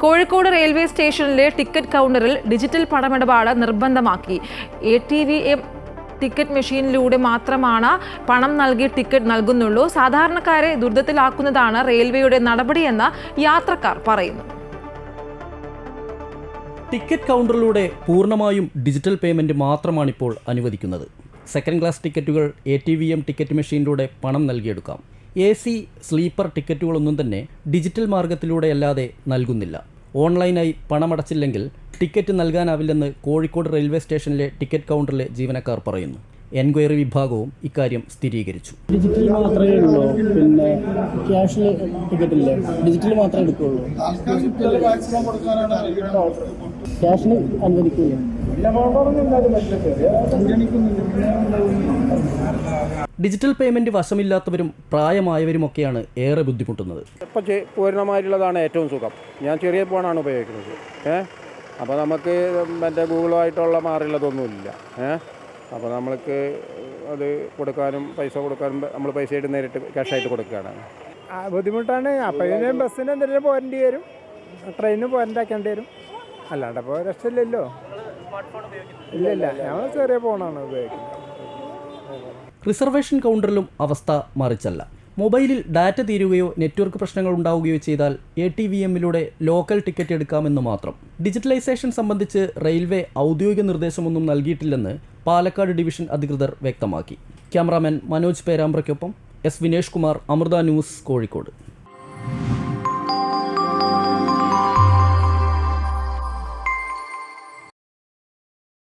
Kozhikode railway സ്റ്റേഷനിലെ ticket കൗണ്ടറിൽ digital പണമിടപാട് നിർബന്ധമാക്കി. ATVM ടിക്കറ്റ് മെഷീനിലൂടെ മാത്രമാണ് പണം നൽകി ടിക്കറ്റ് നൽകുന്നുള്ളൂ. സാധാരണക്കാരെ ദുരിതത്തിലാക്കുന്നതാണ് റെയിൽവേയുടെ നടപടിയെന്ന് യാത്രക്കാർ പറയുന്നു. ടിക്കറ്റ് കൗണ്ടറിലൂടെ പൂർണ്ണമായും ഡിജിറ്റൽ പേയ്മെൻറ്റ് മാത്രമാണിപ്പോൾ അനുവദിക്കുന്നത്. സെക്കൻഡ് ക്ലാസ് ടിക്കറ്റുകൾ ATVM ടിക്കറ്റ് മെഷീനിലൂടെ പണം നൽകിയെടുക്കാം. AC, സ്ലീപ്പർ ടിക്കറ്റുകളൊന്നും തന്നെ ഡിജിറ്റൽ മാർഗത്തിലൂടെയല്ലാതെ നൽകുന്നില്ല. ഓൺലൈനായി പണമടച്ചില്ലെങ്കിൽ ടിക്കറ്റ് നൽകാനാവില്ലെന്ന് കോഴിക്കോട് റെയിൽവേ സ്റ്റേഷനിലെ ടിക്കറ്റ് കൗണ്ടറിലെ ജീവനക്കാർ പറയുന്നു. എൻക്വയറി വിഭാഗവും ഇക്കാര്യം സ്ഥിരീകരിച്ചു. ഡിജിറ്റൽ മാത്രമേ ഉള്ളൂ, പിന്നെ ക്യാഷിൽ ടിക്കറ്റ് ഇല്ലേ, ഡിജിറ്റൽ മാത്രമേ എടുക്കുകയുള്ളൂ. ക്യാഷിന് അനുവദിക്കില്ല. ഡിജിറ്റൽ പേയ്മെന്റ് വശമില്ലാത്തവരും പ്രായമായവരുമൊക്കെയാണ് ഏറെ ബുദ്ധിമുട്ടുന്നത്. ഇപ്പോൾ പൂർണ്ണമായിട്ടുള്ളതാണ് ഏറ്റവും സുഖം. ഞാൻ ചെറിയ ഫോണാണ് ഉപയോഗിക്കുന്നത്. അപ്പോൾ നമുക്ക് മറ്റേ ഗൂഗിളുമായിട്ടുള്ള മാറിയുള്ളതൊന്നുമില്ല. അപ്പോൾ നമ്മൾക്ക് അത് കൊടുക്കാനും പൈസ കൊടുക്കാനും നമ്മൾ പൈസയായിട്ട് നേരിട്ട് ക്യാഷായിട്ട് കൊടുക്കുകയാണ്. ബുദ്ധിമുട്ടാണ്. അപ്പോൾ ഇതിന് ബസ്സിന് എന്തെങ്കിലും പോരേണ്ടി വരും, ട്രെയിനിന് പോരേണ്ടാക്കേണ്ടി വരും. അല്ലാണ്ട് അപ്പോൾ രക്ഷയില്ലല്ലോ. ഇല്ല, ഞങ്ങൾ ചെറിയ ഫോണാണ് ഉപയോഗിക്കുന്നത്. റിസർവേഷൻ കൗണ്ടറിലും അവസ്ഥ മറിച്ചല്ല. മൊബൈലിൽ ഡാറ്റ തീരുകയോ നെറ്റ്വർക്ക് പ്രശ്നങ്ങൾ ഉണ്ടാവുകയോ ചെയ്താൽ ATVMലൂടെ ലോക്കൽ ടിക്കറ്റ് എടുക്കാമെന്ന് മാത്രം. ഡിജിറ്റലൈസേഷൻ സംബന്ധിച്ച് റെയിൽവേ ഔദ്യോഗിക നിർദ്ദേശമൊന്നും നൽകിയിട്ടില്ലെന്ന് പാലക്കാട് ഡിവിഷൻ അധികൃതർ വ്യക്തമാക്കി. ക്യാമറാമാൻ മനോജ് പേരാമ്പ്രയ്ക്കൊപ്പം S. വിനേഷ് കുമാർ, അമൃത ന്യൂസ്, കോഴിക്കോട്.